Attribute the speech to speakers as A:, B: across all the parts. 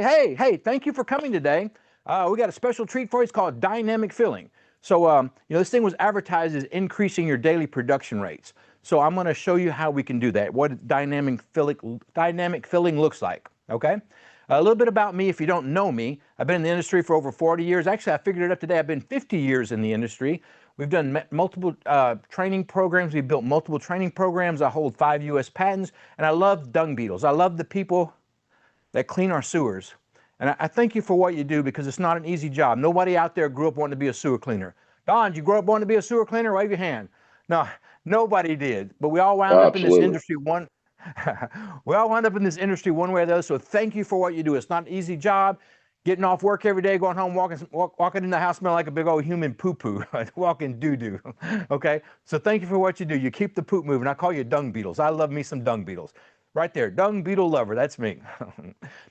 A: Hey, thank you for coming today. We got a special treat for you. It's called dynamic filling. So, this thing was advertised as increasing your daily production rates. So I'm going to show you how we can do that, what dynamic filling looks like, okay? A little bit about me if you don't know me. I've been in the industry for over 40 years. Actually, I figured it up today. I've been 50 years in the industry. We've done multiple training programs. We've built multiple training programs. I hold 5 U.S. patents, and I love dung beetles. I love the people that clean our sewers. And I thank you for what you do because it's not an easy job. Nobody out there grew up wanting to be a sewer cleaner. Don, did you grow up wanting to be a sewer cleaner? Wave your hand. No, nobody did. But we all wound up in this industry we all wound up in this industry one way or the other. So thank you for what you do. It's not an easy job. Getting off work every day, going home, walking in the house, smelling like a big old human poo-poo, walking doo-doo, okay? So thank you for what you do. You keep the poop moving. I call you dung beetles. I love me some dung beetles. Right there, dung beetle lover, that's me.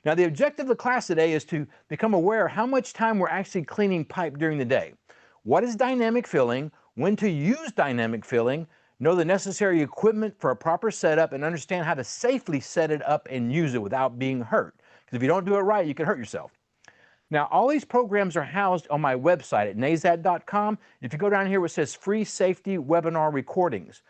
A: Now the objective of the class today is to become aware of how much time we're actually cleaning pipe during the day. What is dynamic filling, when to use dynamic filling, know the necessary equipment for a proper setup, and understand how to safely set it up and use it without being hurt. Because if you don't do it right, you can hurt yourself. Now, all these programs are housed on my website at nazat.com. If you go down here where it says free safety webinar recordings,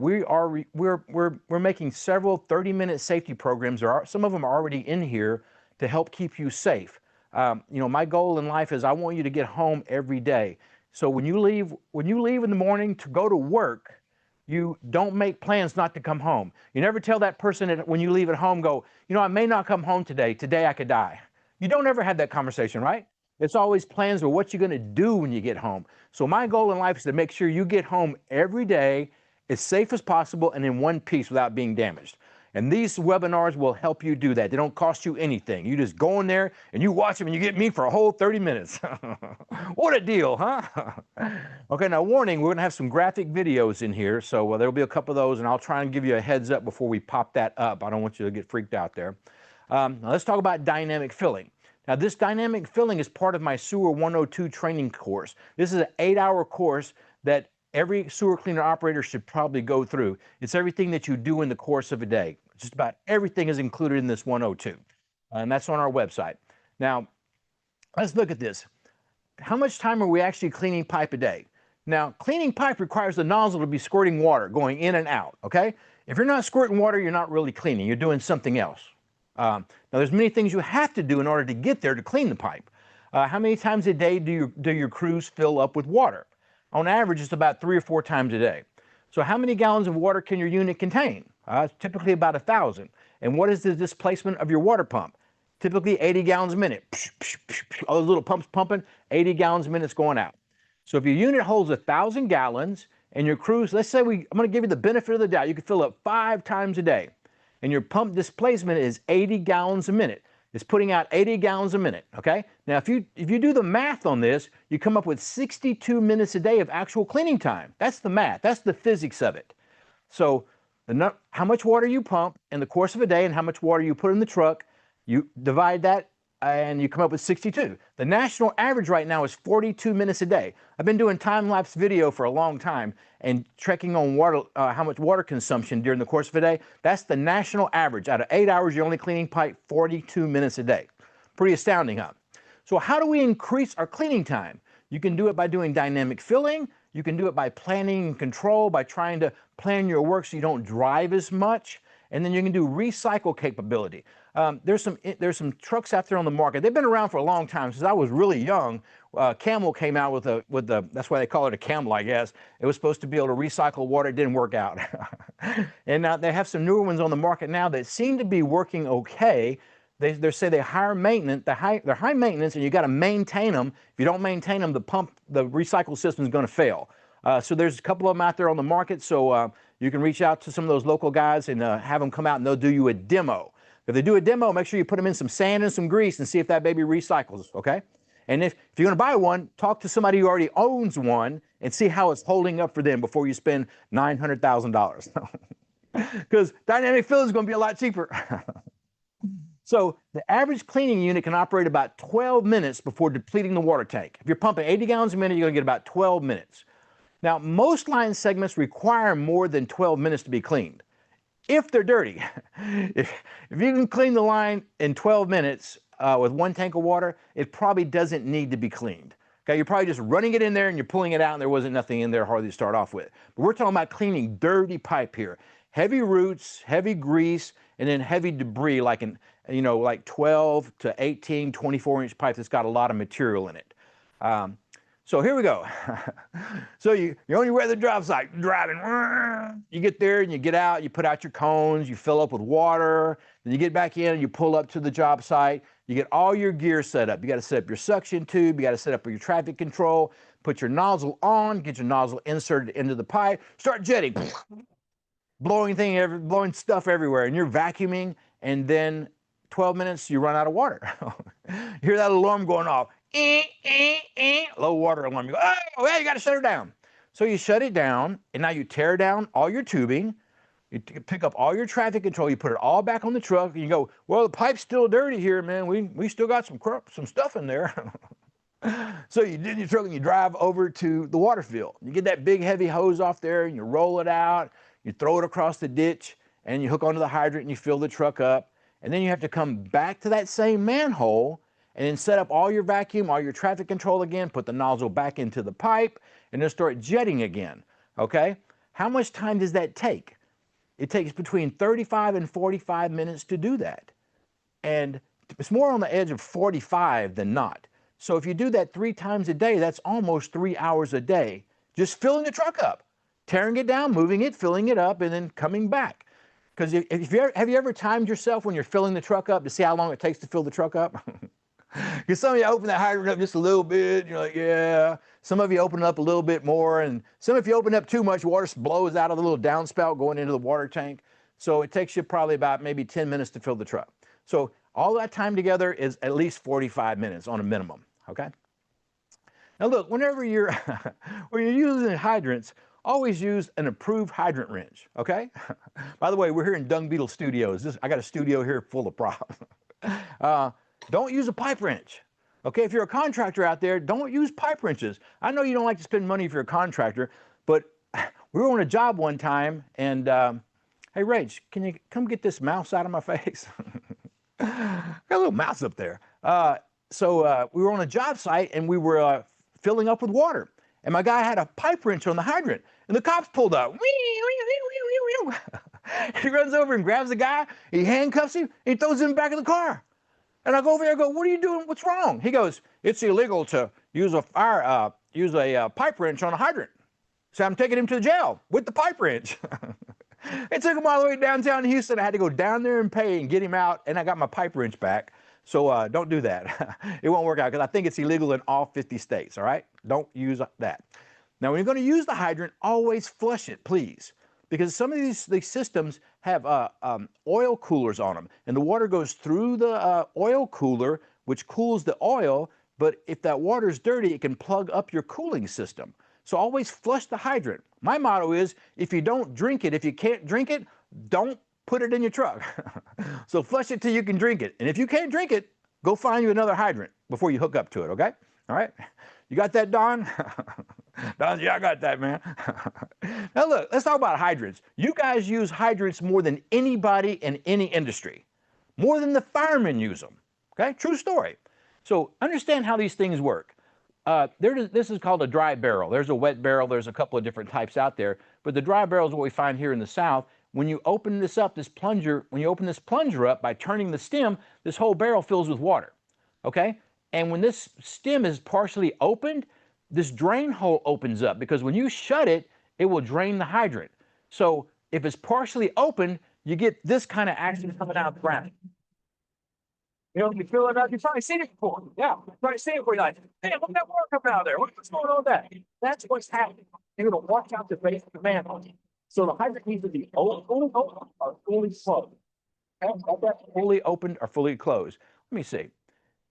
A: we're making several 30-minute safety programs. Some of them are already in here to help keep you safe. My goal in life is I want you to get home every day. So when you leave in the morning to go to work, you don't make plans not to come home. You never tell that person that when you leave at home, go, I may not come home today. Today I could die. You don't ever have that conversation, right? It's always plans for what you're going to do when you get home. So my goal in life is to make sure you get home every day as safe as possible and in one piece without being damaged. And these webinars will help you do that. They don't cost you anything. You just go in there and you watch them and you get me for a whole 30 minutes. What a deal, huh? Okay, now warning, we're going to have some graphic videos in here. So there'll be a couple of those, and I'll try and give you a heads up before we pop that up. I don't want you to get freaked out there. Now let's talk about dynamic filling. Now this dynamic filling is part of my Sewer 102 training course. This is an 8-hour course that every sewer cleaner operator should probably go through. It's everything that you do in the course of a day. Just about everything is included in this 102. And that's on our website. Now, let's look at this. How much time are we actually cleaning pipe a day? Now, cleaning pipe requires the nozzle to be squirting water, going in and out, okay? If you're not squirting water, you're not really cleaning. You're doing something else. Now, there's many things you have to do in order to get there to clean the pipe. How many times a day do your crews fill up with water? On average, it's about 3 or 4 times a day. So how many gallons of water can your unit contain? It's typically about 1,000. And what is the displacement of your water pump? Typically 80 gallons a minute. All those little pumps pumping, 80 gallons a minute going out. So if your unit holds 1,000 gallons and your crews, let's say I'm going to give you the benefit of the doubt. You can fill up 5 times a day. And your pump displacement is 80 gallons a minute. It's putting out 80 gallons a minute, okay? Now, if you do the math on this, you come up with 62 minutes a day of actual cleaning time. That's the math. That's the physics of it. So how much water you pump in the course of a day and how much water you put in the truck, you divide that and you come up with 62. The national average right now is 42 minutes a day. I've been doing time-lapse video for a long time and checking on water, how much water consumption during the course of a day. That's the national average. Out of 8 hours, you're only cleaning pipe 42 minutes a day. Pretty astounding, huh? So how do we increase our cleaning time? You can do it by doing dynamic filling. You can do it by planning and control, by trying to plan your work so you don't drive as much. And then you can do recycle capability. There's some trucks out there on the market. They've been around for a long time. Since I was really young, Camel came out with the that's why they call it a Camel, I guess. It was supposed to be able to recycle water. It didn't work out. And now they have some newer ones on the market now that seem to be working okay. They say they're high maintenance, and you got to maintain them. If you don't maintain them, the recycle system is going to fail. So there's a couple of them out there on the market. So you can reach out to some of those local guys and have them come out and they'll do you a demo. If they do a demo, make sure you put them in some sand and some grease and see if that baby recycles, okay? And if you're going to buy one, talk to somebody who already owns one and see how it's holding up for them before you spend $900,000. Because dynamic filling is going to be a lot cheaper. So the average cleaning unit can operate about 12 minutes before depleting the water tank. If you're pumping 80 gallons a minute, you're going to get about 12 minutes. Now, most line segments require more than 12 minutes to be cleaned. If they're dirty, if you can clean the line in 12 minutes, with 1 tank of water, it probably doesn't need to be cleaned. Okay, you're probably just running it in there and you're pulling it out and there wasn't nothing in there hardly to start off with. But we're talking about cleaning dirty pipe here. Heavy roots, heavy grease, and then heavy debris like like 12 to 18, 24-inch pipe that's got a lot of material in it. So here we go. So you're on your weather job site, driving. You get there and you get out, you put out your cones, you fill up with water, then you get back in and you pull up to the job site. You get all your gear set up. You got to set up your suction tube, you got to set up your traffic control, put your nozzle on, get your nozzle inserted into the pipe, start jetting, blowing stuff everywhere, and you're vacuuming, and then 12 minutes, you run out of water. You hear that alarm going off. Low water alarm. You go, oh, yeah, you got to shut it down. So you shut it down, and now you tear down all your tubing. You pick up all your traffic control. You put it all back on the truck, and you go, well, the pipe's still dirty here, man. We still got some stuff in there. So you get in your truck and you drive over to the water field. You get that big heavy hose off there, and you roll it out. You throw it across the ditch, and you hook onto the hydrant, and you fill the truck up. And then you have to come back to that same manhole and then set up all your vacuum, all your traffic control again, put the nozzle back into the pipe, and then start jetting again, okay? How much time does that take? It takes between 35 and 45 minutes to do that. And it's more on the edge of 45 than not. So if you do that 3 times a day, that's almost 3 hours a day, just filling the truck up, tearing it down, moving it, filling it up, and then coming back. Because have you ever timed yourself when you're filling the truck up to see how long it takes to fill the truck up? Because some of you open that hydrant up just a little bit, and you're like, yeah. Some of you open it up a little bit more, and some of you open up too much, water blows out of the little downspout going into the water tank. So it takes you probably about maybe 10 minutes to fill the truck. So all that time together is at least 45 minutes on a minimum, okay? Now look, whenever you're using hydrants, always use an approved hydrant wrench, okay? By the way, we're here in Dung Beetle Studios. I got a studio here full of props. Don't use a pipe wrench, okay? If you're a contractor out there, don't use pipe wrenches. I know you don't like to spend money if you're a contractor, but we were on a job one time, and hey, Rach, can you come get this mouse out of my face? Got a little mouse up there. So we were on a job site, and we were filling up with water. And my guy had a pipe wrench on the hydrant, and the cops pulled up. He runs over and grabs the guy, he handcuffs him, and he throws him back in the car. And I go over there and go, what are you doing? What's wrong? He goes, it's illegal to use a pipe wrench on a hydrant. So I'm taking him to jail with the pipe wrench. It took him all the way downtown Houston. I had to go down there and pay and get him out, and I got my pipe wrench back. So don't do that. It won't work out because I think it's illegal in all 50 states, all right? Don't use that. Now, when you're going to use the hydrant, always flush it, please, because some of these systems have oil coolers on them, and the water goes through the oil cooler, which cools the oil, but if that water is dirty, it can plug up your cooling system. So always flush the hydrant. My motto is, if you don't drink it, if you can't drink it, don't put it in your truck. So flush it till you can drink it. And if you can't drink it, go find you another hydrant before you hook up to it, okay? All right? You got that, Don? Don, yeah, I got that, man. Now look, let's talk about hydrants. You guys use hydrants more than anybody in any industry. More than the firemen use them, okay? True story. So understand how these things work. This is called a dry barrel. There's a wet barrel. There's a couple of different types out there. But the dry barrel is what we find here in the South. When you open this up, when you open this plunger up by turning the stem, this whole barrel fills with water, okay? And when this stem is partially opened, this drain hole opens up because when you shut it, it will drain the hydrant. So if it's partially open, you get this kind of action coming out of the ground. You know, you feel it out, you've probably seen it before. Yeah, you've probably seen it before. You're like, hey, look at that water coming out of there. What's going on with that? That's what's happening. You're going to watch out the base of the manhole. So the hydrant needs to be fully open or fully closed. Fully opened or fully closed. Let me see.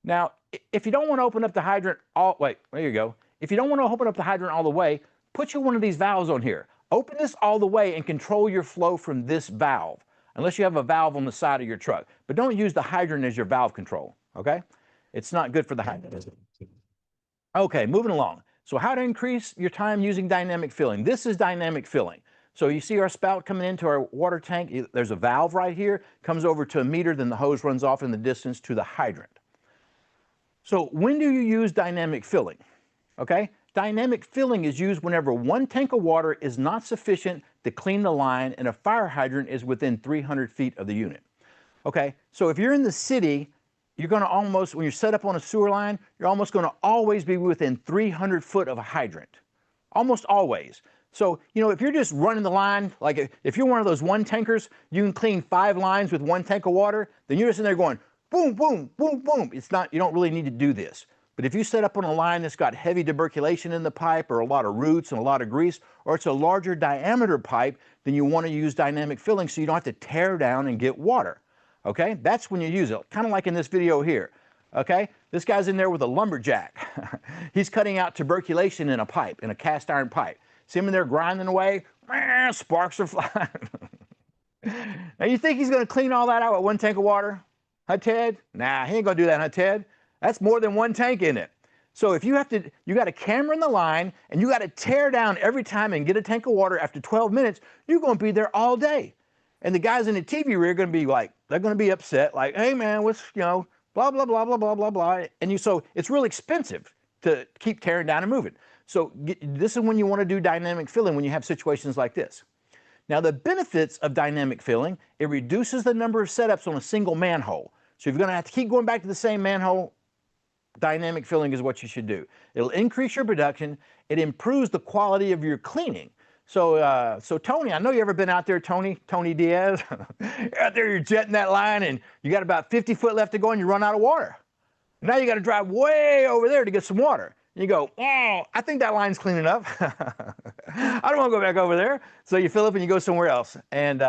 A: Now, if you don't want to open up the hydrant there you go. If you don't want to open up the hydrant all the way, put one of these valves on here. Open this all the way and control your flow from this valve, unless you have a valve on the side of your truck. But don't use the hydrant as your valve control, okay? It's not good for the hydrant. Okay, moving along. So how to increase your time using dynamic filling. This is dynamic filling. So you see our spout coming into our water tank. There's a valve right here, comes over to a meter, then the hose runs off in the distance to the hydrant. So when do you use dynamic filling? Okay, dynamic filling is used whenever one tank of water is not sufficient to clean the line and a fire hydrant is within 300 feet of the unit. Okay, so if you're in the city, you're going to almost, when you're set up on a sewer line, you're almost going to always be within 300 foot of a hydrant. Almost always. So, you know, if you're just running the line, like if you're one of those one tankers, you can clean 5 lines with 1 tank of water, then you're just in there going boom, boom, boom, boom. It's not, you don't really need to do this. But if you set up on a line that's got heavy tuberculation in the pipe or a lot of roots and a lot of grease, or it's a larger diameter pipe, then you want to use dynamic filling so you don't have to tear down and get water. Okay, that's when you use it, kind of like in this video here. Okay, this guy's in there with a lumberjack. He's cutting out tuberculation in a pipe, in a cast iron pipe. See him in there grinding away, sparks are flying. Now you think he's going to clean all that out with 1 tank of water? Huh, Ted? Nah, he ain't going to do that, huh, Ted? That's more than 1 tank in it. So if you have to, you got a camera in the line and you got to tear down every time and get a tank of water after 12 minutes, you're going to be there all day. And the guys in the TV rig are going to be like, they're going to be upset, like, hey man, what's, you know, blah, blah, blah, blah, blah, blah, blah. And so it's really expensive to keep tearing down and moving. So this is when you want to do dynamic filling, when you have situations like this. Now the benefits of dynamic filling, it reduces the number of setups on a single manhole. So if you're going to have to keep going back to the same manhole, dynamic filling is what you should do. It'll increase your production. It improves the quality of your cleaning. So, Tony, I know you ever been out there, Tony Diaz. You're out there, you're jetting that line, and you got about 50 foot left to go, and you run out of water. Now you got to drive way over there to get some water. And you go, oh, I think that line's clean enough. I don't want to go back over there. So you fill up and you go somewhere else. And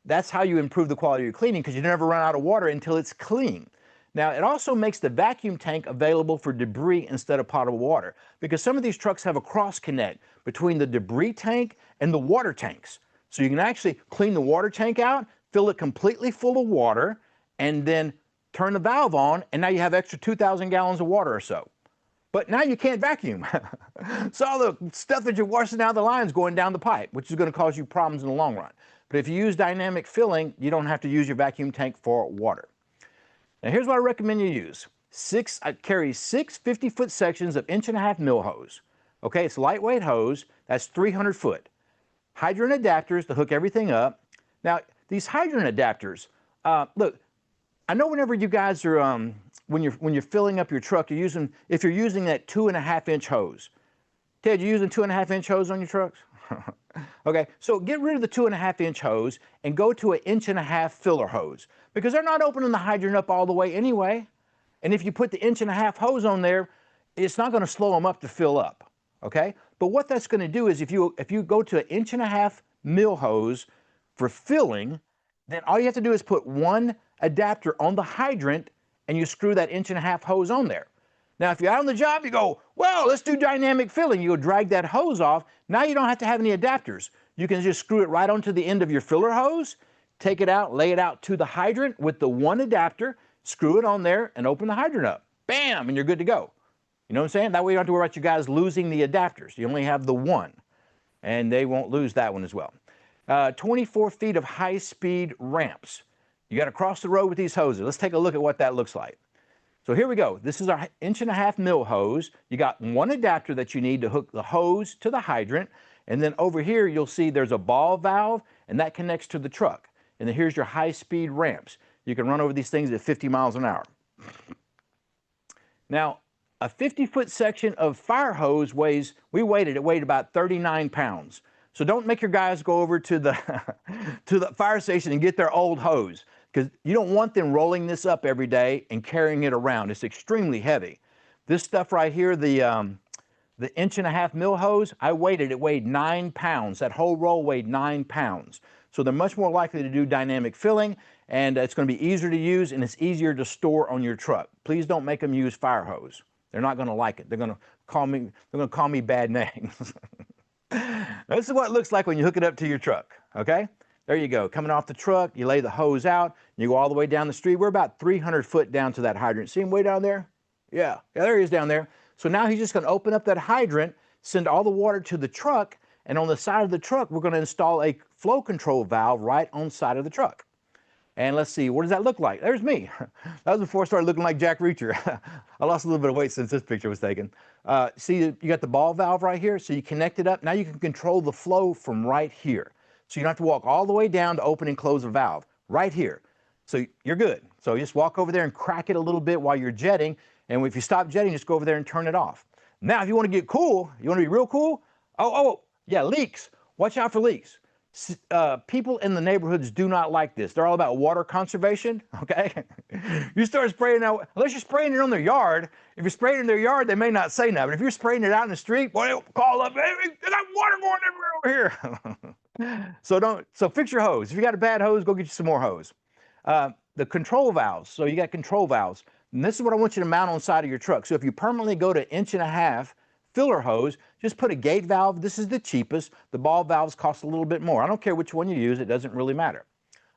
A: that's how you improve the quality of your cleaning, because you never run out of water until it's clean. Now, it also makes the vacuum tank available for debris instead of potable water, because some of these trucks have a cross connect between the debris tank and the water tanks. So you can actually clean the water tank out, fill it completely full of water, and then turn the valve on, and now you have extra 2,000 gallons of water or so. But now you can't vacuum. So all the stuff that you're washing out of the line is going down the pipe, which is going to cause you problems in the long run. But if you use dynamic filling, you don't have to use your vacuum tank for water. Now here's what I recommend you use. I carry 6 50-foot sections of 1.5 mil hose. Okay, it's lightweight hose, that's 300 foot. Hydrant adapters to hook everything up. Now, these hydrant adapters, look, I know whenever you guys are, when you're filling up your truck, if you're using that 2.5-inch hose. Ted, you using 2.5-inch hose on your trucks? Okay, so get rid of the 2.5-inch hose and go to an 1.5-inch filler hose, because they're not opening the hydrant up all the way anyway. And if you put the 1.5-inch hose on there, it's not going to slow them up to fill up. Okay, but what that's going to do is if you go to an 1.5 mil hose for filling, then all you have to do is put 1 adapter on the hydrant and you screw that 1.5-inch hose on there. Now, if you're out on the job, you go, well, let's do dynamic filling. You go drag that hose off. Now you don't have to have any adapters. You can just screw it right onto the end of your filler hose, take it out, lay it out to the hydrant with the 1 adapter, screw it on there, and open the hydrant up. Bam, and you're good to go. You know what I'm saying? That way you don't have to worry about you guys losing the adapters. You only have the 1, and they won't lose that one as well. 24 feet of high-speed ramps. You got to cross the road with these hoses. Let's take a look at what that looks like. So here we go. This is our 1.5 mil hose. You got 1 adapter that you need to hook the hose to the hydrant. And then over here, you'll see there's a ball valve, and that connects to the truck. And then here's your high-speed ramps. You can run over these things at 50 miles an hour. Now, a 50-foot section of fire hose it weighed about 39 pounds. So don't make your guys go over to the, to the fire station and get their old hose, because you don't want them rolling this up every day and carrying it around. It's extremely heavy. This stuff right here, the 1.5 mil hose, it weighed 9 pounds. That whole roll weighed 9 pounds. So they're much more likely to do dynamic filling, and it's going to be easier to use, and it's easier to store on your truck. Please don't make them use fire hose. They're not going to like it. They're going to call me bad names. This is what it looks like when you hook it up to your truck, okay? There you go. Coming off the truck, you lay the hose out, you go all the way down the street. We're about 300 foot down to that hydrant. See him way down there? Yeah, there he is down there. So now he's just going to open up that hydrant, send all the water to the truck, and on the side of the truck, we're going to install a flow control valve right on the side of the truck. And let's see, what does that look like? There's me. That was before I started looking like Jack Reacher. I lost a little bit of weight since this picture was taken. See, you got the ball valve right here, so you connect it up. Now you can control the flow from right here. So you don't have to walk all the way down to open and close the valve, right here. So you're good. So you just walk over there and crack it a little bit while you're jetting, and if you stop jetting, just go over there and turn it off. Now, if you want to get cool, you want to be real cool, yeah, leaks. Watch out for leaks. People in the neighborhoods do not like this. They're all about water conservation, okay? You start spraying out, unless you're spraying it on their yard. If you're spraying it in their yard, they may not say nothing. But if you're spraying it out in the street, boy, they'll call up, hey, there's that water going everywhere over here. So fix your hose. If you got a bad hose, go get you some more hose. The control valves, so you got control valves. And this is what I want you to mount on the side of your truck. So if you permanently go to 1.5 inch filler hose, just put a gate valve. This is the cheapest. The ball valves cost a little bit more. I don't care which one you use. It doesn't really matter.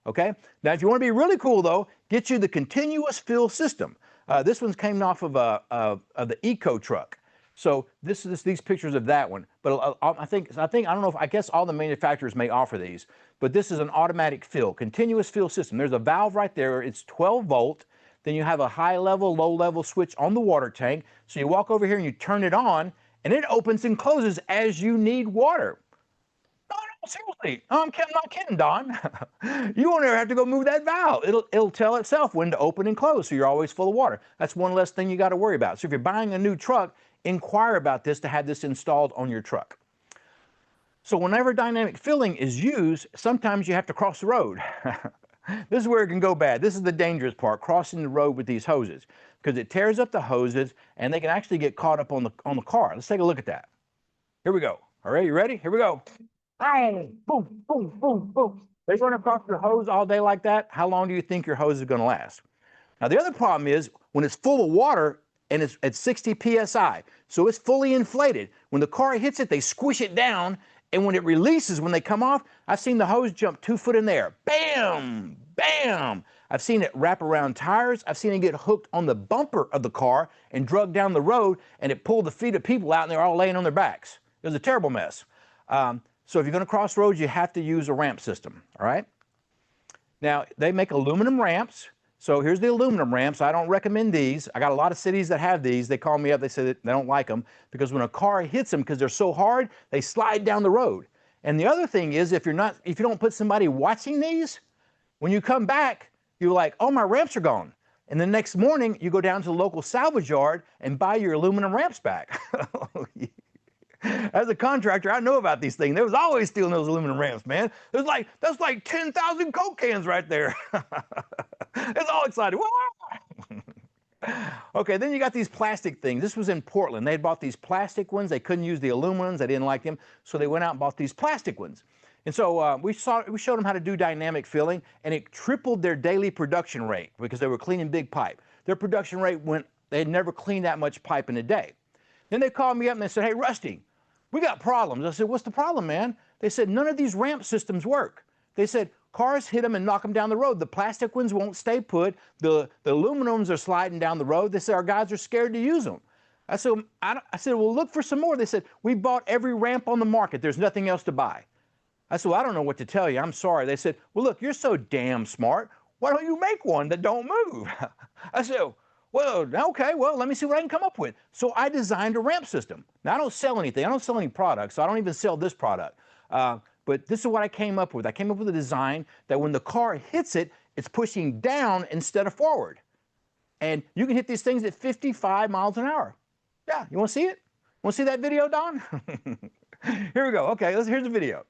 A: Okay? Now, if you want to be really cool, though, get you the continuous fill system. This one's came off of the Eco truck. So this is these pictures of that one. But I don't know if, I guess all the manufacturers may offer these, but this is an automatic fill, continuous fill system. There's a valve right there. It's 12 volt. Then you have a high level, low level switch on the water tank. So you walk over here and you turn it on, and it opens and closes as you need water. No, seriously. I'm not kidding, Don. You won't ever have to go move that valve. It'll tell itself when to open and close, so you're always full of water. That's one less thing you got to worry about. So if you're buying a new truck, inquire about this to have this installed on your truck. So whenever dynamic filling is used, sometimes you have to cross the road. This is where it can go bad. This is the dangerous part, crossing the road with these hoses, because it tears up the hoses and they can actually get caught up on the car. Let's take a look at that. Here we go. All right, you ready? Here we go. Boom, boom, boom, boom, boom. They run across your hose all day like that. How long do you think your hose is going to last? Now, the other problem is when it's full of water and it's at 60 PSI, so it's fully inflated. When the car hits it, they squish it down, and when it releases, when they come off, I've seen the hose jump 2 foot in there. Bam! Bam! I've seen it wrap around tires. I've seen it get hooked on the bumper of the car and drug down the road, and it pulled the feet of people out, and they're all laying on their backs. It was a terrible mess. So if you're going to cross roads, you have to use a ramp system, all right? Now, they make aluminum ramps. So here's the aluminum ramps. I don't recommend these. I got a lot of cities that have these. They call me up. They say that they don't like them because when a car hits them, because they're so hard, they slide down the road. And the other thing is, if you don't put somebody watching these, when you come back, you're like, oh, my ramps are gone. And the next morning, you go down to the local salvage yard and buy your aluminum ramps back. As a contractor, I know about these things. There was always stealing those aluminum ramps, man. That's like 10,000 Coke cans right there. It's all exciting. Okay, then you got these plastic things. This was in Portland. They had bought these plastic ones. They couldn't use the aluminum ones. They didn't like them, so they went out and bought these plastic ones. And so we showed them how to do dynamic filling, and it tripled their daily production rate because they were cleaning big pipe. Their production rate they had never cleaned that much pipe in a day. Then they called me up and they said, hey, Rusty, we got problems. I said, what's the problem, man? They said, none of these ramp systems work. They said, cars hit them and knock them down the road. The plastic ones won't stay put. The aluminums are sliding down the road. They said, our guys are scared to use them. I said, well, look for some more. They said, we bought every ramp on the market. There's nothing else to buy. I said, well, I don't know what to tell you. I'm sorry. They said, well, look, you're so damn smart. Why don't you make one that don't move? I said, well, okay, well, let me see what I can come up with. So I designed a ramp system. Now, I don't sell anything. I don't sell any products, so I don't even sell this product. But this is what I came up with. I came up with a design that when the car hits it, it's pushing down instead of forward. And you can hit these things at 55 miles an hour. Yeah, you want to see it? Want to see that video, Don? Here we go. Okay, here's the video.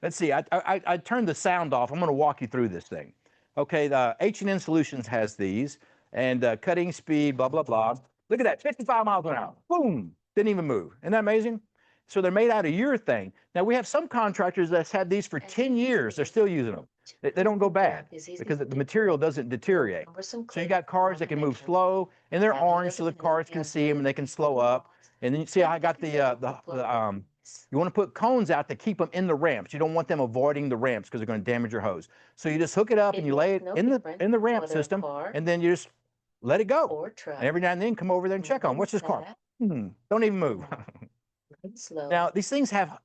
A: Let's see. I turned the sound off. I'm going to walk you through this thing. Okay, the H&N Solutions has these. And cutting speed, blah, blah, blah. Look at that, 55 miles an hour. Boom, didn't even move. Isn't that amazing? So they're made out of urethane. Now, we have some contractors that's had these for 10 years. They're still using them. They don't go bad because the material doesn't deteriorate. So you got cars that can move slow, and they're orange so the cars can see them and they can slow up. And then you see I got you want to put cones out to keep them in the ramps. You don't want them avoiding the ramps because they're going to damage your hose. So you just hook it up and you lay it in the ramp system, and then you just let it go. And every now and then come over there and check on. What's this car? Don't even move. Now, these things have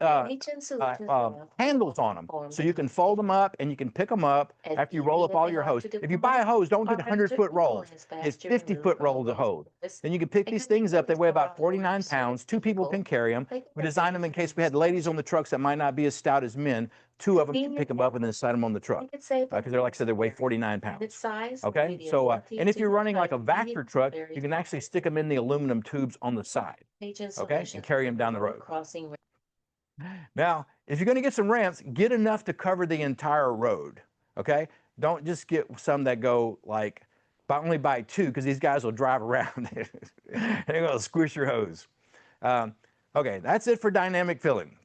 A: handles on them, so you can fold them up and you can pick them up after you roll up all your hose. If you buy a hose, don't get 100-foot rolls. It's 50-foot rolls of hose. Then you can pick these things up. They weigh about 49 pounds. 2 people can carry them. We designed them in case we had ladies on the trucks that might not be as stout as men. 2 of them can pick them up and then slide them on the truck. Because they're, like I said, they weigh 49 pounds. Okay, so, and if you're running like a Vactor truck, you can actually stick them in the aluminum tubes on the side, okay, and carry them down the road. Now, if you're going to get some ramps, get enough to cover the entire road, okay? Don't just get some that go like, only by 2, because these guys will drive around and they're going to squish your hose. Okay, that's it for dynamic filling.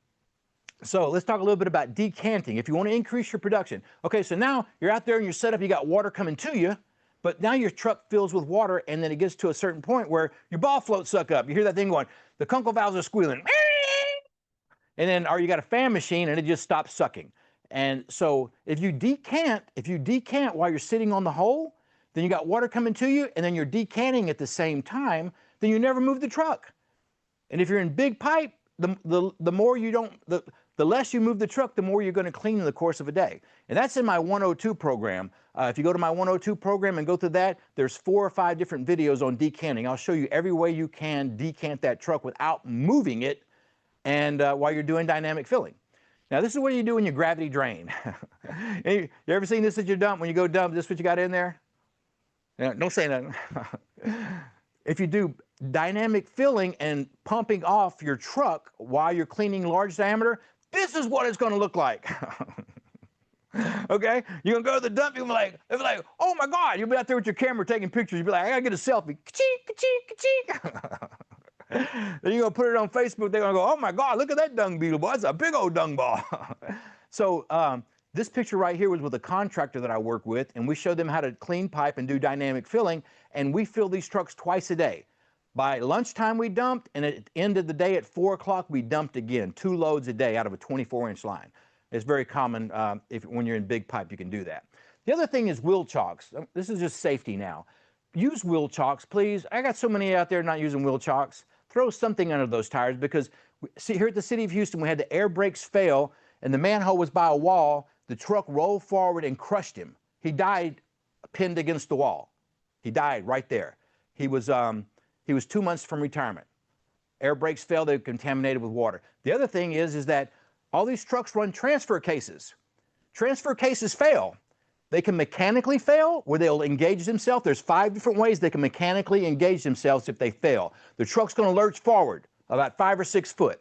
A: So let's talk a little bit about decanting. If you want to increase your production. Okay, so now you're out there and you're set up, you got water coming to you, but now your truck fills with water and then it gets to a certain point where your ball floats suck up. You hear that thing going, the Kunkel valves are squealing. And then, or you got a fan machine and it just stops sucking. And so if you decant while you're sitting on the hole, then you got water coming to you and then you're decanting at the same time, then you never move the truck. And if you're in big pipe, the more you don't, the less you move the truck, the more you're going to clean in the course of a day. And that's in my 102 program. If you go to my 102 program and go through that, there's 4 or 5 different videos on decanting. I'll show you every way you can decant that truck without moving it, and while you're doing dynamic filling. Now, this is what you do when you gravity drain. You ever seen this at your dump? When you go dump, this is what you got in there? No, don't say nothing. If you do dynamic filling and pumping off your truck while you're cleaning large diameter, this is what it's going to look like. Okay? You're going to go to the dump, you'll be like, oh my God, you'll be out there with your camera taking pictures. You'll be like, I got to get a selfie. Ka-chink, ka-chink, ka-chink. Then you're going to put it on Facebook. They're going to go, oh my God, look at that dung beetle, boy. That's a big old dung ball. So this picture right here was with a contractor that I work with, and we showed them how to clean pipe and do dynamic filling, and we fill these trucks twice a day. By lunchtime, we dumped, and at the end of the day at 4 o'clock, we dumped again, 2 loads a day out of a 24-inch line. It's very common when you're in big pipe, you can do that. The other thing is wheel chocks. This is just safety now. Use wheel chocks, please. I got so many out there not using wheel chocks. Throw something under those tires because, see, here at the City of Houston, we had the air brakes fail, and the manhole was by a wall. The truck rolled forward and crushed him. He died pinned against the wall. He died right there. He was 2 months from retirement. Air brakes failed, they were contaminated with water. The other thing is that all these trucks run transfer cases. Transfer cases fail. They can mechanically fail where they'll engage themselves. There's 5 different ways they can mechanically engage themselves if they fail. The truck's going to lurch forward about 5 or 6 foot.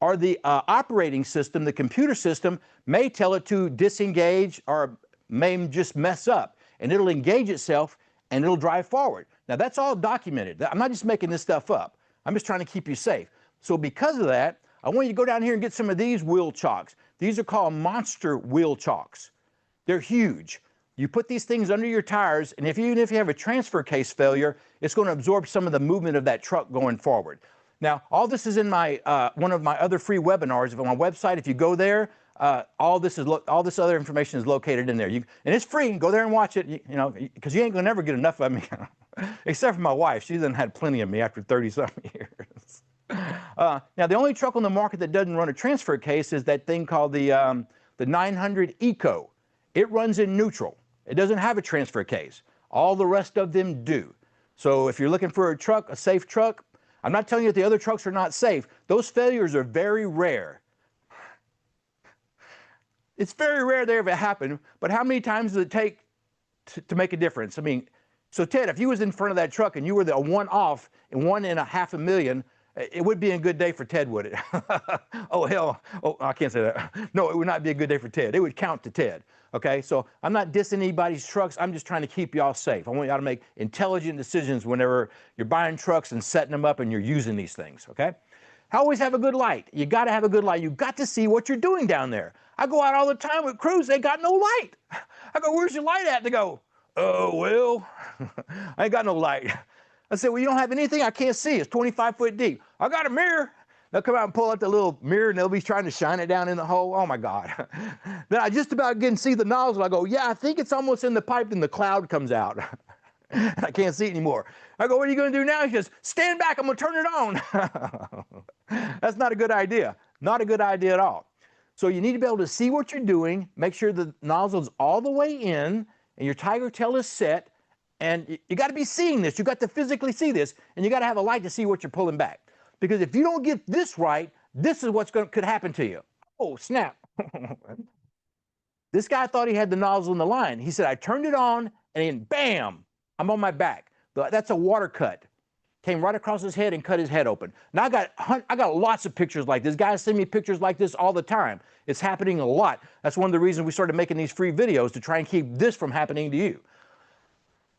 A: Or the operating system, the computer system, may tell it to disengage or may just mess up. And it'll engage itself and it'll drive forward. Now, that's all documented. I'm not just making this stuff up. I'm just trying to keep you safe. So because of that, I want you to go down here and get some of these wheel chocks. These are called monster wheel chocks. They're huge. You put these things under your tires, and even if you have a transfer case failure, it's going to absorb some of the movement of that truck going forward. Now, all this is in my one of my other free webinars on my website. If you go there, all this other information is located in there. And it's free. Go there and watch it. You know, because you ain't gonna never get enough of me, except for my wife. She's done had plenty of me after 30-something years. Now, the only truck on the market that doesn't run a transfer case is that thing called the 900 Eco. It runs in neutral. It doesn't have a transfer case. All the rest of them do. So if you're looking for a truck, a safe truck, I'm not telling you that the other trucks are not safe. Those failures are very rare. It's very rare they ever happen, but how many times does it take to make a difference? I mean, so Ted, if you was in front of that truck and you were the one off and 1 in 500,000, it would be a good day for Ted, would it? Oh, hell. Oh, I can't say that. No, it would not be a good day for Ted. It would count to Ted. Okay, so I'm not dissing anybody's trucks. I'm just trying to keep y'all safe. I want y'all to make intelligent decisions whenever you're buying trucks and setting them up and you're using these things, okay? Always have a good light. You got to have a good light. You got to see what you're doing down there. I go out all the time with crews. They got no light. I go, where's your light at? They go, oh, well, I ain't got no light. I said, well, you don't have anything? I can't see. It's 25 foot deep. I got a mirror. They'll come out and pull out the little mirror and they'll be trying to shine it down in the hole. Oh my God. Then I just about can see the nozzle. I go, yeah, I think it's almost in the pipe, and the cloud comes out. I can't see it anymore. I go, what are you going to do now? He says, stand back. I'm going to turn it on. That's not a good idea. Not a good idea at all. So you need to be able to see what you're doing, make sure the nozzle's all the way in, and your tiger tail is set, and you got to be seeing this. You got to physically see this, and you got to have a light to see what you're pulling back. Because if you don't get this right, this is what's could happen to you. Oh, snap. This guy thought he had the nozzle in the line. He said, I turned it on, and then bam, I'm on my back. That's a water cut. Came right across his head and cut his head open. Now I got lots of pictures like this. Guys send me pictures like this all the time. It's happening a lot. That's one of the reasons we started making these free videos, to try and keep this from happening to you.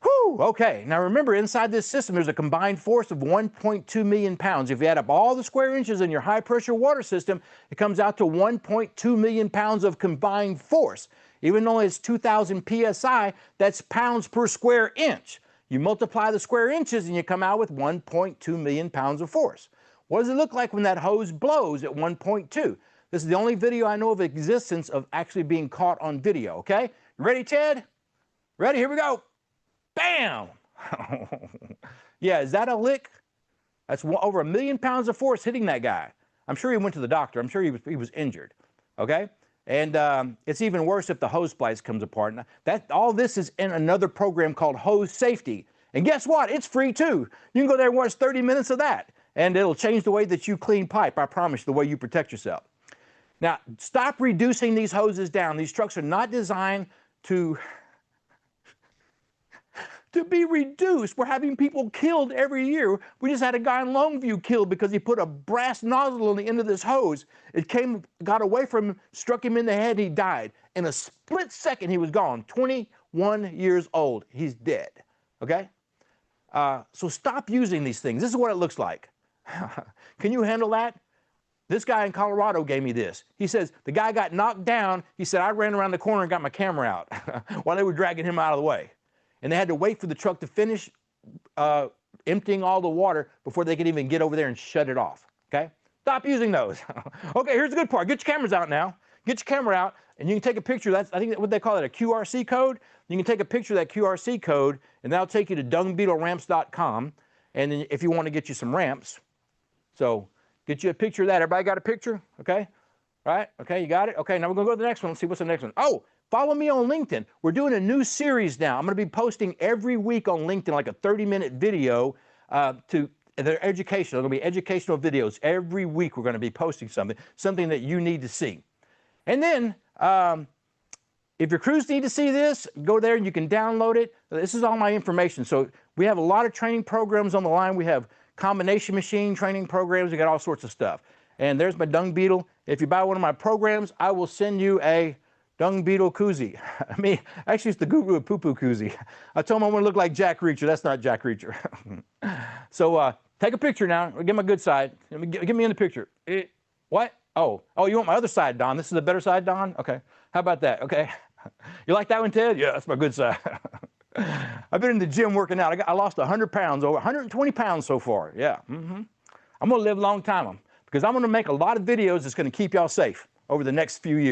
A: Whew, okay, now remember, inside this system there's a combined force of 1.2 million pounds. If you add up all the square inches in your high pressure water system, it comes out to 1.2 million pounds of combined force. Even though it's 2,000 PSI, that's pounds per square inch. You multiply the square inches and you come out with 1.2 million pounds of force. What does it look like when that hose blows at 1.2? This is the only video I know of existence of actually being caught on video, okay? You ready, Ted? Ready? Here we go. Bam! Yeah, is that a lick? That's over 1 million pounds of force hitting that guy. I'm sure he went to the doctor. I'm sure he was injured, okay? And it's even worse if the hose splice comes apart. Now, all this is in another program called Hose Safety. And guess what? It's free too. You can go there and watch 30 minutes of that, and it'll change the way that you clean pipe. I promise you, the way you protect yourself. Now, stop reducing these hoses down. These trucks are not designed to be reduced. We're having people killed every year. We just had a guy in Longview killed because he put a brass nozzle on the end of this hose. It got away from him, struck him in the head, he died. In a split second, he was gone. 21 years old. He's dead. Okay? So stop using these things. This is what it looks like. Can you handle that? This guy in Colorado gave me this. He says, the guy got knocked down. He said, I ran around the corner and got my camera out while they were dragging him out of the way. And they had to wait for the truck to finish emptying all the water before they could even get over there and shut it off, okay? Stop using those. Okay, here's the good part. Get your cameras out now. Get your camera out, and you can take a picture. That's, I think, what they call it, a QRC code. You can take a picture of that QRC code, and that'll take you to dungbeetleramps.com. And then if you want to get you some ramps, so get you a picture of that. Everybody got a picture? Okay? All right? Okay, you got it? Okay, now we're going to go to the next one. Let's see what's the next one. Oh! Follow me on LinkedIn. We're doing a new series now. I'm going to be posting every week on LinkedIn, like a 30-minute video they're educational. It'll be educational videos. Every week we're going to be posting something that you need to see. And then, if your crews need to see this, go there and you can download it. This is all my information. So we have a lot of training programs on the line. We have combination machine training programs. We got all sorts of stuff. And there's my dung beetle. If you buy one of my programs, I will send you a dung beetle koozie. I mean, actually, it's the Guru of Poo-Poo koozie. I told him I want to look like Jack Reacher. That's not Jack Reacher. So take a picture now. Get my good side. Get me in the picture. What? Oh, you want my other side, Don? This is the better side, Don? Okay. How about that? Okay. You like that one, Ted? Yeah, that's my good side. I've been in the gym working out. I lost 100 pounds, over 120 pounds so far. Yeah. I'm going to live a long time because I'm going to make a lot of videos that's going to keep y'all safe over the next few years.